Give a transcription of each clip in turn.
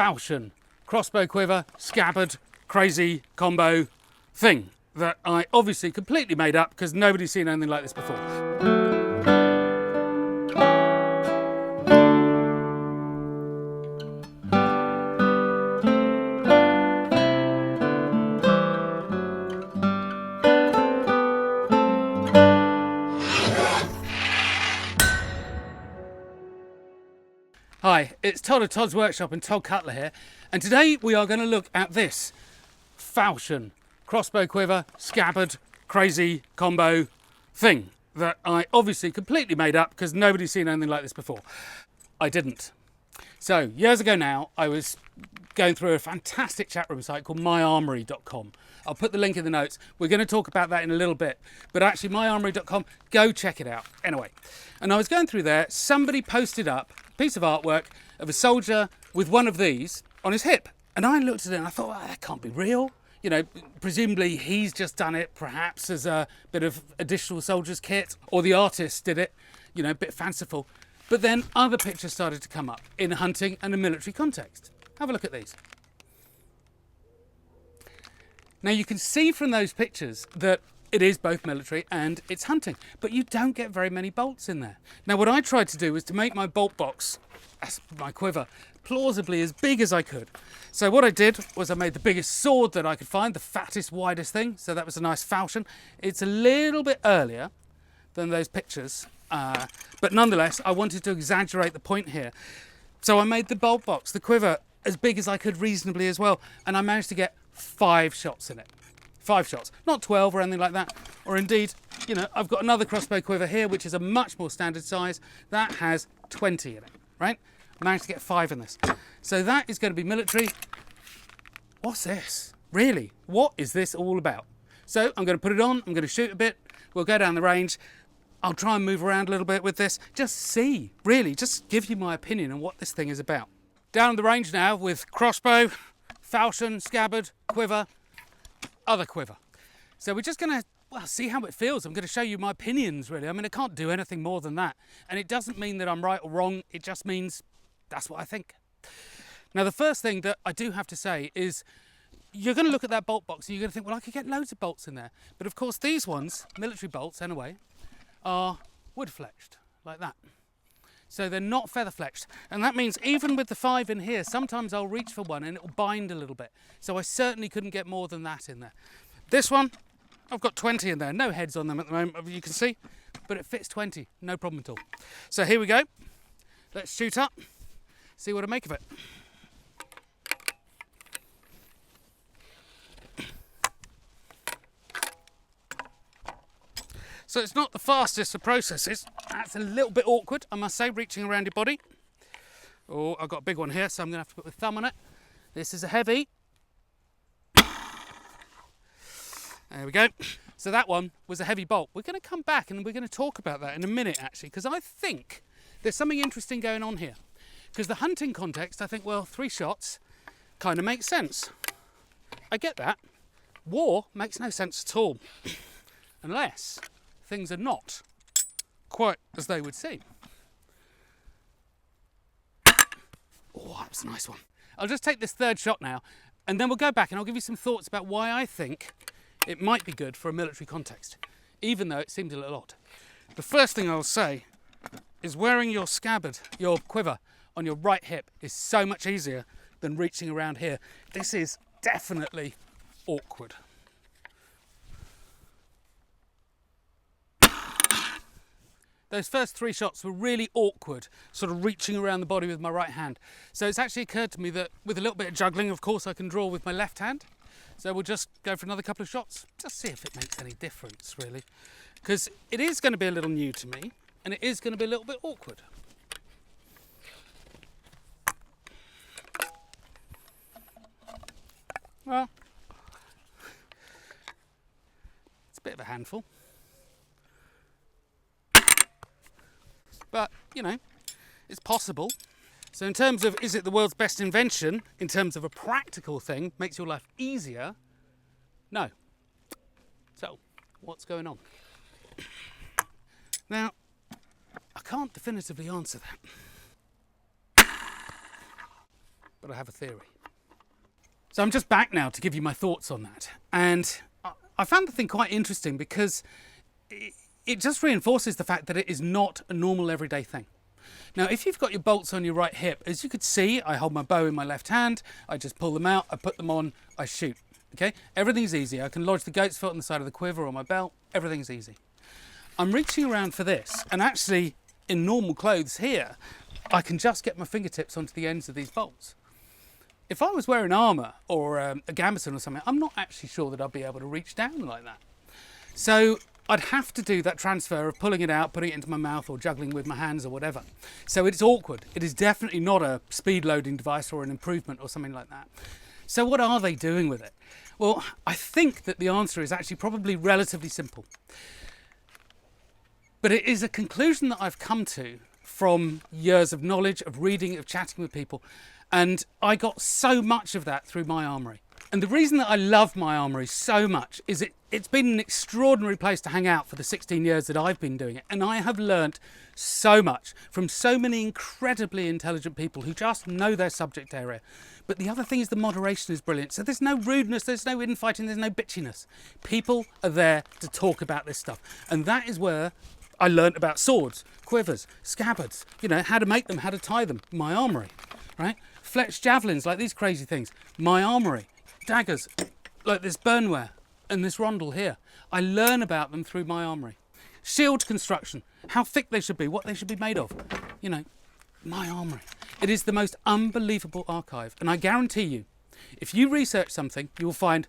falchion, crossbow quiver, scabbard, crazy combo thing that I obviously completely made up because nobody's seen anything like this before. Hi, it's Todd of Todd's Workshop and Todd Cutler here, and today we are going to look at this falchion, crossbow quiver, scabbard, crazy combo thing that I obviously completely made up because nobody's seen anything like this before. I didn't. So, years ago now, I was going through a fantastic chat room site called MyArmory.com. I'll put the link in the notes. We're going to talk about that in a little bit. But actually, MyArmory.com, go check it out. Anyway, and I was going through there, somebody posted up a piece of artwork of a soldier with one of these on his hip. And I looked at it and I thought, well, that can't be real. You know, presumably he's just done it perhaps as a bit of additional soldier's kit, or the artist did it, you know, a bit fanciful. But then other pictures started to come up in a hunting and a military context. Have a look at these. Now you can see from those pictures that it is both military and it's hunting, but you don't get very many bolts in there. Now what I tried to do was to make my bolt box, as my quiver, plausibly as big as I could. So what I did was I made the biggest sword that I could find, the fattest, widest thing. So that was a nice falchion. It's a little bit earlier than those pictures, but nonetheless, I wanted to exaggerate the point here. So I made the bolt box, the quiver, as big as I could reasonably as well. And I managed to get 5 shots in it. 5 shots, not 12 or anything like that. Or indeed, you know, I've got another crossbow quiver here, which is a much more standard size. That has 20 in it, right? I managed to get 5 in this. So that is going to be military. What's this? Really? What is this all about? So I'm going to put it on. I'm going to shoot a bit. We'll go down the range. I'll try and move around a little bit with this. Just see, really, just give you my opinion on what this thing is about. Down the range now with crossbow, falchion, scabbard, quiver, other quiver. So we're just going to, well, see how it feels. I'm going to show you my opinions, really. I mean, I can't do anything more than that. And it doesn't mean that I'm right or wrong. It just means that's what I think. Now, the first thing that I do have to say is you're going to look at that bolt box and you're going to think, well, I could get loads of bolts in there. But of course, these ones, military bolts anyway, are wood-fletched, like that. So they're not feather-fletched. And that means even with the 5 in here, sometimes I'll reach for one and it'll bind a little bit. So I certainly couldn't get more than that in there. This one, I've got 20 in there. No heads on them at the moment, you can see. But it fits 20, no problem at all. So here we go. Let's shoot up, see what I make of it. So it's not the fastest of processes. That's a little bit awkward, I must say, reaching around your body. Oh, I've got a big one here, so I'm going to have to put my thumb on it. This is a heavy. There we go. So that one was a heavy bolt. We're going to come back and we're going to talk about that in a minute, actually, because I think there's something interesting going on here. Because the hunting context, I think, well, 3 shots kind of makes sense. I get that. War makes no sense at all. Unless things are not quite as they would seem. Oh, that was a nice one. I'll just take this 3rd shot now, and then we'll go back and I'll give you some thoughts about why I think it might be good for a military context, even though it seemed a little odd. The first thing I'll say is wearing your scabbard, your quiver, on your right hip is so much easier than reaching around here. This is definitely awkward. Those first 3 shots were really awkward, sort of reaching around the body with my right hand. So it's actually occurred to me that with a little bit of juggling, of course, I can draw with my left hand. So we'll just go for another couple of shots, just see if it makes any difference, really. Because it is going to be a little new to me, and it is going to be a little bit awkward. Well, it's a bit of a handful. But, you know, it's possible. So in terms of, is it the world's best invention, in terms of a practical thing, makes your life easier? No. So, what's going on? Now, I can't definitively answer that. but I have a theory. So I'm just back now to give you my thoughts on that. And I found the thing quite interesting because it just reinforces the fact that it is not a normal everyday thing. Now, if you've got your bolts on your right hip, as you could see, I hold my bow in my left hand, I just pull them out, I put them on, I shoot, okay? Everything's easy. I can lodge the goat's foot on the side of the quiver or my belt, everything's easy. I'm reaching around for this, and actually, in normal clothes here, I can just get my fingertips onto the ends of these bolts. If I was wearing armour or a gambeson or something, I'm not actually sure that I'd be able to reach down like that. So I'd have to do that transfer of pulling it out, putting it into my mouth or juggling with my hands or whatever. So it's awkward. It is definitely not a speed loading device or an improvement or something like that. So what are they doing with it? Well, I think that the answer is actually probably relatively simple. But it is a conclusion that I've come to from years of knowledge, of reading, of chatting with people. And I got so much of that through MyArmory. And the reason that I love MyArmory so much is it's been an extraordinary place to hang out for the 16 years that I've been doing it. And I have learnt so much from so many incredibly intelligent people who just know their subject area. But the other thing is the moderation is brilliant. So there's no rudeness, there's no infighting, there's no bitchiness. People are there to talk about this stuff. And that is where I learnt about swords, quivers, scabbards, you know, how to make them, how to tie them, MyArmory, right? Fletched javelins, like these crazy things, MyArmory. Daggers, like this burnware and this rondel here. I learn about them through MyArmory. Shield construction, how thick they should be, what they should be made of. You know, MyArmory. It is the most unbelievable archive. And I guarantee you, if you research something, you will find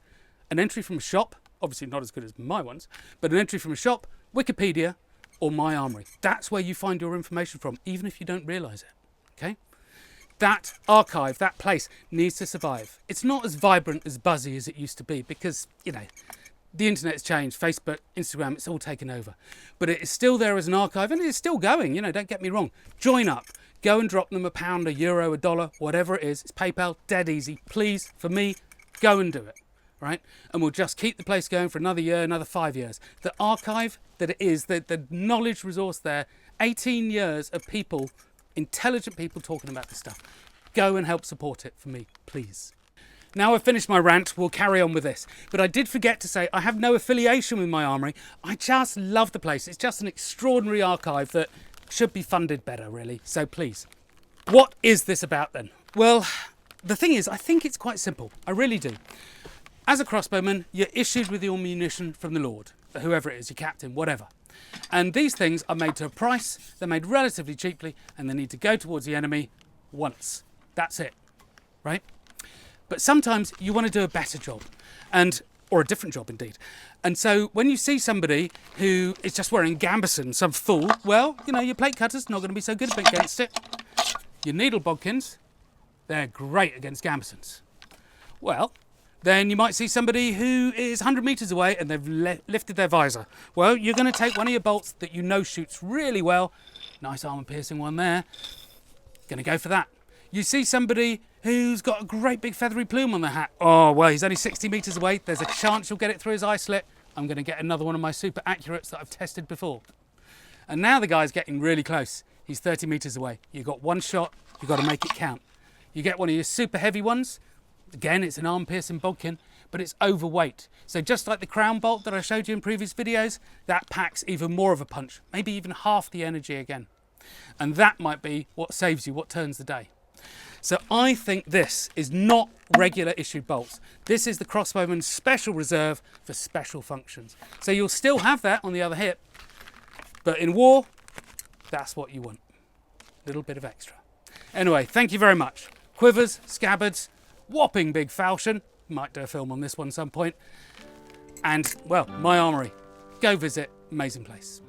an entry from a shop, obviously not as good as my ones, but an entry from a shop, Wikipedia, or MyArmory. That's where you find your information from, even if you don't realise it, okay? That archive, that place needs to survive. It's not as vibrant, as buzzy as it used to be because, you know, the internet's changed, Facebook, Instagram, it's all taken over. But it is still there as an archive and it is still going, you know, don't get me wrong. Join up, go and drop them £1, €1, $1, whatever it is. It's PayPal, dead easy. Please, for me, go and do it, right? And we'll just keep the place going for another year, another 5 years. The archive that it is, the knowledge resource there, 18 years of people, intelligent people talking about this stuff. Go and help support it for me, please. Now I've finished my rant, we'll carry on with this. But I did forget to say I have no affiliation with MyArmory. I just love the place. It's just an extraordinary archive that should be funded better, really. So please. What is this about then? Well, the thing is, I think it's quite simple. I really do. As a crossbowman, you're issued with your munition from the Lord, whoever it is, your captain, whatever. And these things are made to a price, they're made relatively cheaply, and they need to go towards the enemy once. That's it, right? But sometimes you want to do a better job, or a different job indeed. And so when you see somebody who is just wearing gambeson, some fool, well, you know, your plate cutter's not going to be so good against it. Your needle bodkins, they're great against gambesons. Well, then you might see somebody who is 100 metres away and they've lifted their visor. Well, you're going to take one of your bolts that you know shoots really well. Nice armour-piercing one there. Going to go for that. You see somebody who's got a great big feathery plume on their hat. Oh, well, he's only 60 metres away. There's a chance you'll get it through his eye slit. I'm going to get another one of my super accurates that I've tested before. And now the guy's getting really close. He's 30 metres away. You've got one shot. You've got to make it count. You get one of your super heavy ones. Again, it's an arm-piercing bodkin, but it's overweight. So just like the crown bolt that I showed you in previous videos, that packs even more of a punch, maybe even half the energy again. And that might be what saves you, what turns the day. So I think this is not regular issued bolts. This is the crossbowman's special reserve for special functions. So you'll still have that on the other hip, but in war, that's what you want. A little bit of extra. Anyway, thank you very much. Quivers, scabbards, whopping big falchion. Might do a film on this one some point. And, well, MyArmory. Go visit. Amazing place.